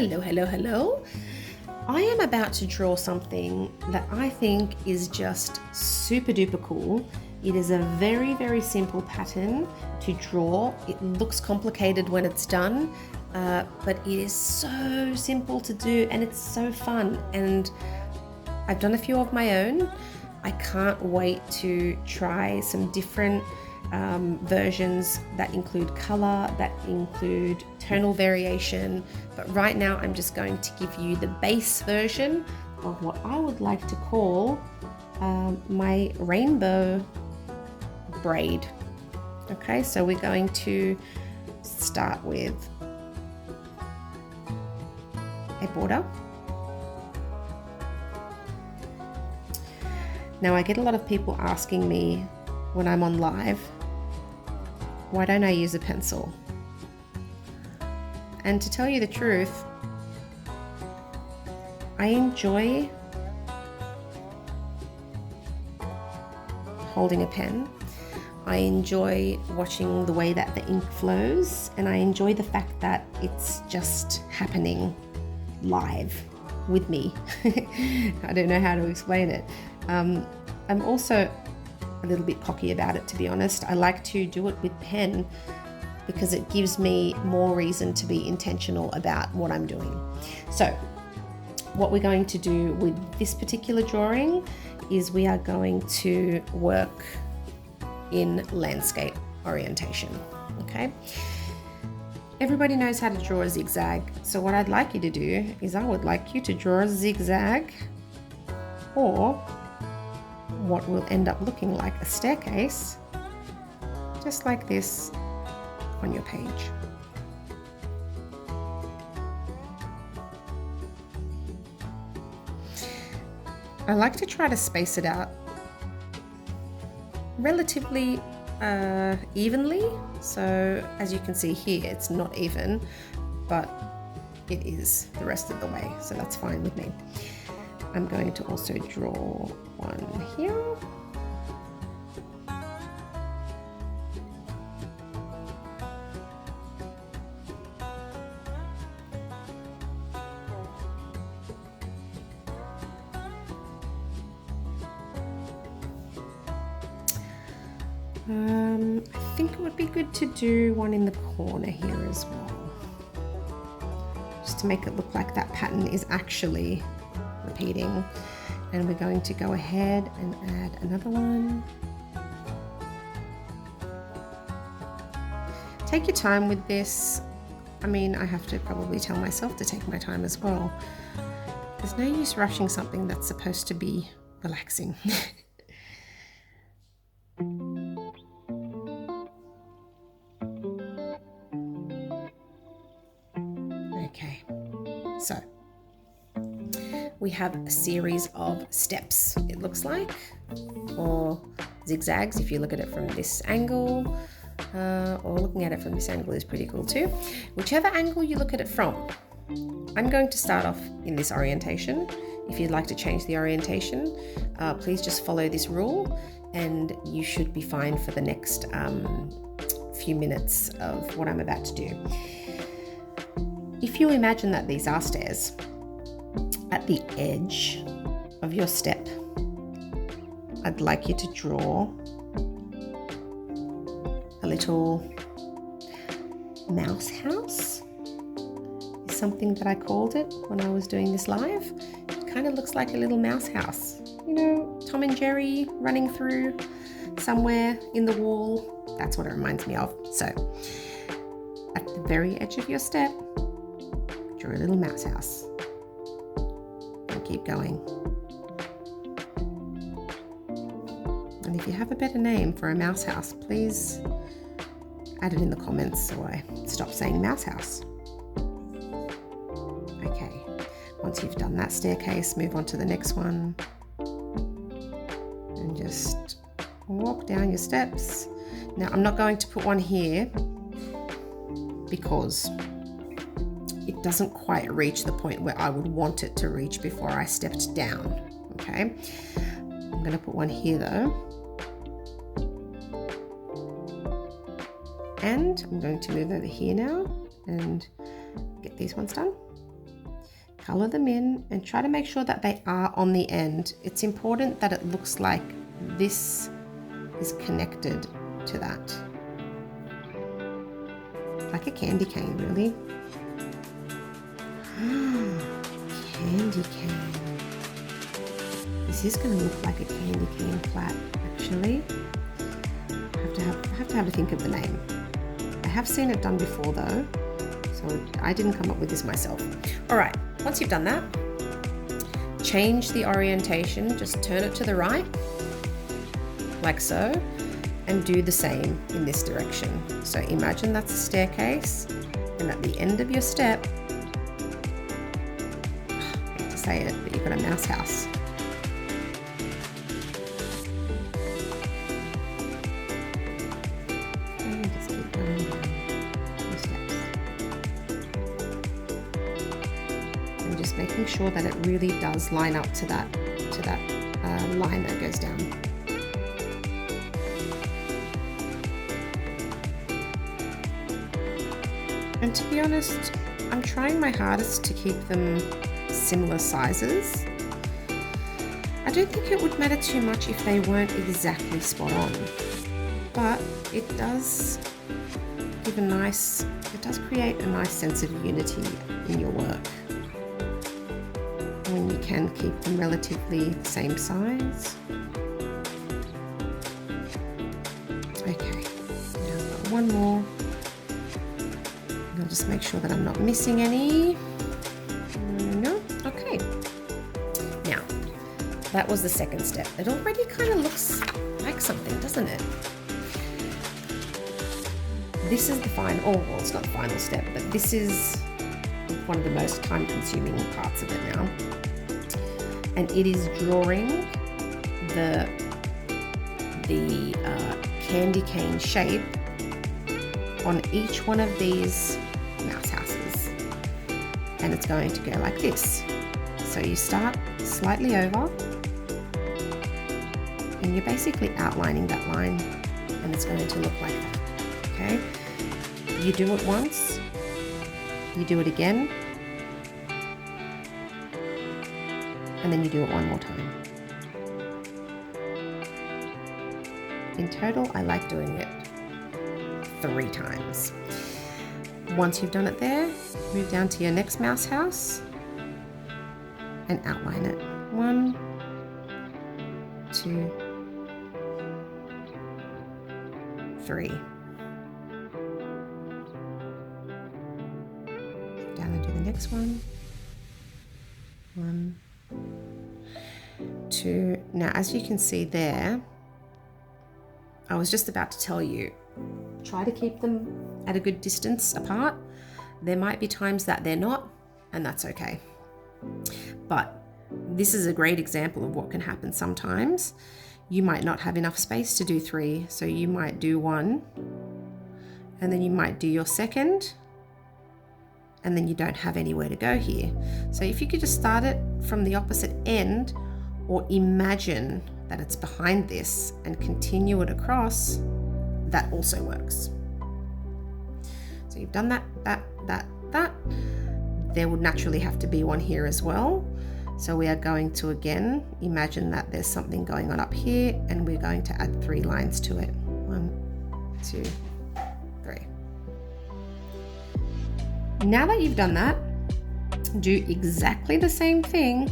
Hello, hello, hello. I am about to draw something that I think is just super duper cool. It is a very, very simple pattern to draw. It looks complicated when it's done, but it is so simple to do and it's so fun. And I've done a few of my own. I can't wait to try some different versions that include color, that include tonal variation. But right now I'm just going to give you the base version of what I would like to call my rainbow braid. Okay, so we're going to start with a border. Now I get a lot of people asking me when I'm on live, why don't I use a pencil? And to tell you the truth, I enjoy holding a pen. I enjoy watching the way that the ink flows, and I enjoy the fact that it's just happening live with me. I don't know how to explain it. I'm also a little bit cocky about it, to be honest. I like to do it with pen because it gives me more reason to be intentional about what I'm doing. So what we're going to do with this particular drawing is we are going to work in landscape orientation, okay? Everybody knows how to draw a zigzag. So what I'd like you to do is I would like you to draw a zigzag, or what will end up looking like a staircase, just like this on your page. I like to try to space it out relatively evenly. So as you can see here, it's not even, but it is the rest of the way. So that's fine with me. I'm going to also draw one here. I think it would be good to do one in the corner here as well, just to make it look like that pattern is actually repeating. And we're going to go ahead and add another one. Take your time with this. I mean, I have to probably tell myself to take my time as well. There's no use rushing something that's supposed to be relaxing. Okay, so we have a series of steps, it looks like, or zigzags if you look at it from this angle, or looking at it from this angle is pretty cool too. Whichever angle you look at it from, I'm going to start off in this orientation. If you'd like to change the orientation, please just follow this rule and you should be fine for the next few minutes of what I'm about to do. If you imagine that these are stairs, at the edge of your step, I'd like you to draw a little mouse house, is something that I called it when I was doing this live. It kind of looks like a little mouse house. You know, Tom and Jerry running through somewhere in the wall. That's what it reminds me of. So at the very edge of your step, draw a little mouse house. Keep going. And if you have a better name for a mouse house, please add it in the comments so I stop saying mouse house. Okay, once you've done that staircase, move on to the next one and just walk down your steps. Now I'm not going to put one here because it doesn't quite reach the point where I would want it to reach before I stepped down, okay? I'm gonna put one here though. And I'm going to move over here now and get these ones done. color them in and try to make sure that they are on the end. It's important that it looks like this is connected to that. Like a candy cane, really. Candy cane. This is going to look like a candy cane plait, actually. I have to have a think of the name. I have seen it done before though, so I didn't come up with this myself. All right, once you've done that, change the orientation, just turn it to the right, like so, and do the same in this direction. So imagine that's a staircase, and at the end of your step, I hate to say it, but you've got a mouse house. And just keep going down 2 steps. And just making sure that it really does line up to that line that goes down. And to be honest, I'm trying my hardest to keep them similar sizes. I don't think it would matter too much if they weren't exactly spot on, but it does give it does create a nice sense of unity in your work when you can keep them relatively the same size. Okay, now I've got one more. I'll just make sure that I'm not missing any. No? Okay. Now, that was the second step. It already kind of looks like something, doesn't it? This is the final, well, it's not the final step, but this is one of the most time-consuming parts of it now. And it is drawing the candy cane shape on each one of these mouse houses, and it's going to go like this. So you start slightly over and you're basically outlining that line, and it's going to look like that. Okay, you do it once, you do it again, and then you do it one more time. In total, I like doing it 3 times. Once you've done it there, move down to your next mouse house and outline it. 1, 2, 3. Down and do the next one. 1, 2. Now, as you can see there, I was just about to tell you, try to keep them at a good distance apart. There might be times that they're not, and that's okay. But this is a great example of what can happen sometimes. You might not have enough space to do 3, so you might do 1, and then you might do your second, and then you don't have anywhere to go here. So if you could just start it from the opposite end, or imagine that it's behind this and continue it across, that also works. So you've done that. There would naturally have to be one here as well. So we are going to again imagine that there's something going on up here, and we're going to add 3 lines to it. 1, 2, 3. Now that you've done that, do exactly the same thing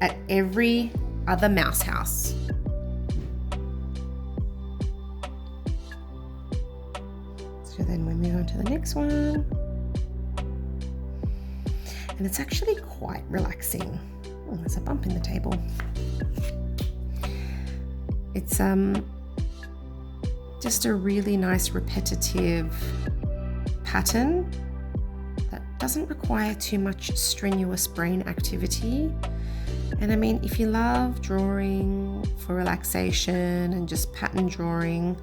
at every other mouse house. So then we move on to the next one. And it's actually quite relaxing. Oh, there's a bump in the table. It's just a really nice repetitive pattern that doesn't require too much strenuous brain activity. And I mean, if you love drawing for relaxation and just pattern drawing,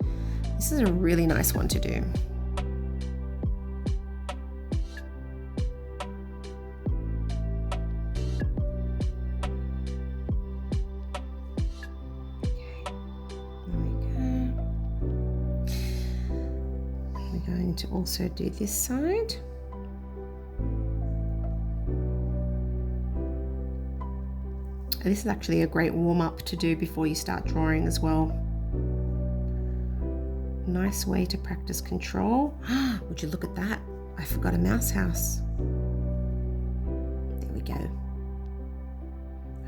this is a really nice one to do. We're going to also do this side. This is actually a great warm-up to do before you start drawing as well. Nice way to practice control. Would you look at that? I forgot a mouse house. There we go.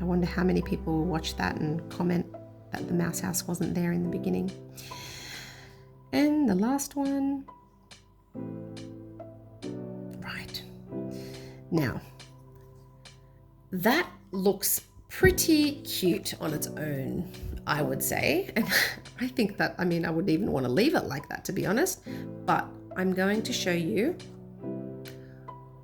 I wonder how many people will watch that and comment that the mouse house wasn't there in the beginning. And the last one. Right. Now, that looks pretty cute on its own, I would say. And I think that, I mean, I wouldn't even want to leave it like that, to be honest. But I'm going to show you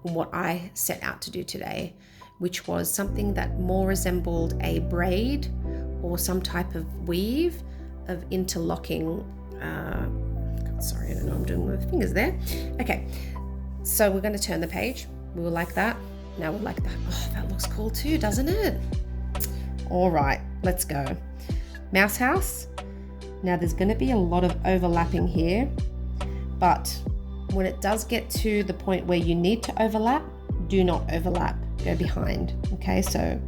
what I set out to do today, which was something that more resembled a braid or some type of weave of interlocking. Sorry, I don't know what I'm doing with my fingers there. Okay, so we're going to turn the page. We will like that. Now we'll like that. Oh, that looks cool too, doesn't it? All right, let's go. Mouse house. Now there's going to be a lot of overlapping here, but when it does get to the point where you need to overlap, do not overlap. Go behind. Okay, so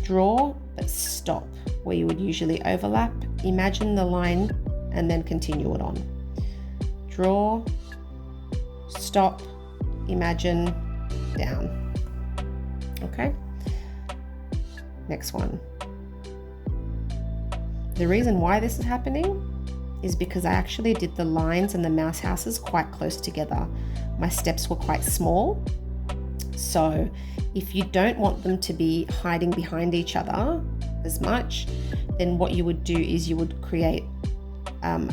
draw, but stop where you would usually overlap. Imagine the line and then continue it on. Draw, stop, imagine, down. Okay, next one. The reason why this is happening is because I actually did the lines and the mouse houses quite close together. My steps were quite small. So if you don't want them to be hiding behind each other as much, then what you would do is you would create a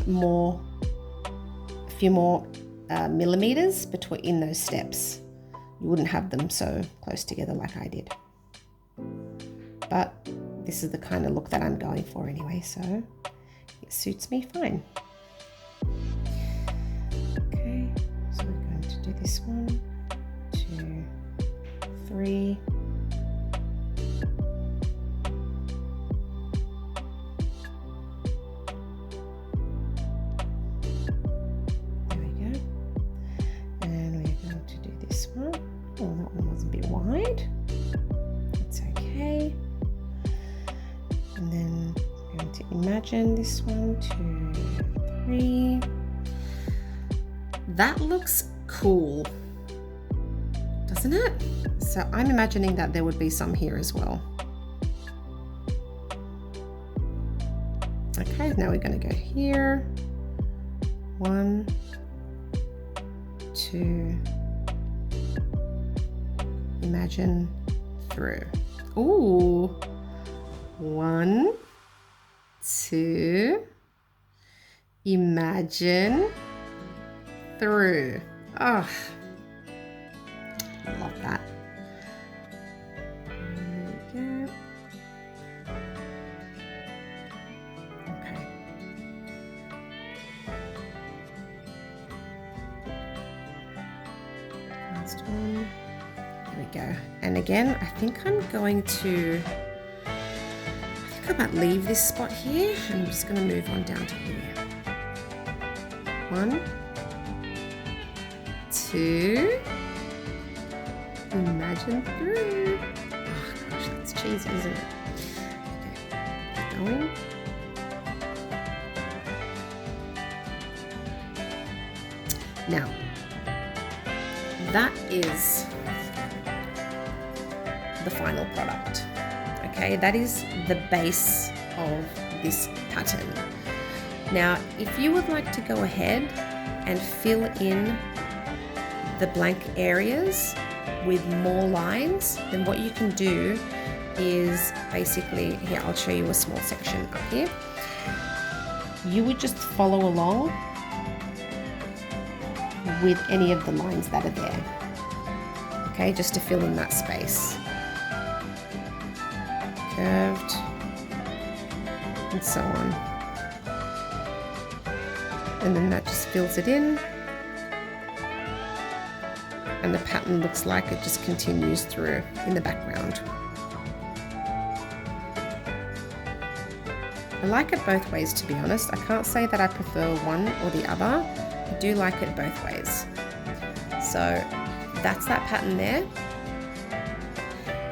few more millimeters in those steps. You wouldn't have them so close together like I did. But this is the kind of look that I'm going for anyway, so it suits me fine. Okay, so we're going to do this 1, 2, 3. There we go. And we're going to do this one. Oh, that one was a bit wide. That's okay. And then I'm going to imagine this 1, 2, 3. That looks cool, doesn't it? So I'm imagining that there would be some here as well. Okay, now we're going to go here. 1, 2, imagine through. Ooh. 1, 2, imagine through. Oh, love that. There we go. Okay. Last one. There we go. And again, I think I'm going to I might leave this spot here. I'm just going to move on down to here. 1, 2, imagine through. Oh gosh, that's cheesy, isn't it? Okay, keep going. Now, that is the final product. Okay, that is the base of this pattern. Now, if you would like to go ahead and fill in the blank areas with more lines, then what you can do is basically, here, I'll show you a small section up here. You would just follow along with any of the lines that are there. Okay, just to fill in that space. Curved, and so on. And then that just fills it in. And the pattern looks like it just continues through in the background. I like it both ways, to be honest. I can't say that I prefer one or the other. I do like it both ways. So that's that pattern there.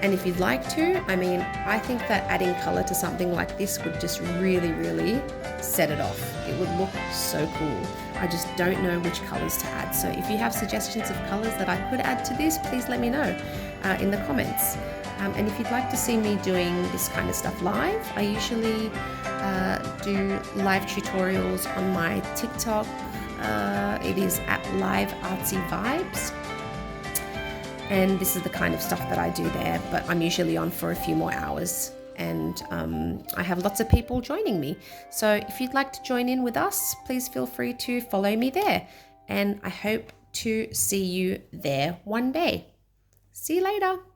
And if you'd like to, I mean, I think that adding color to something like this would just really, really set it off. It would look so cool. I just don't know which colors to add. So if you have suggestions of colors that I could add to this, please let me know in the comments. And if you'd like to see me doing this kind of stuff live, I usually do live tutorials on my TikTok. It is at Live Artsy Vibes. And this is the kind of stuff that I do there, but I'm usually on for a few more hours. And I have lots of people joining me. So if you'd like to join in with us, please feel free to follow me there. And I hope to see you there one day. See you later.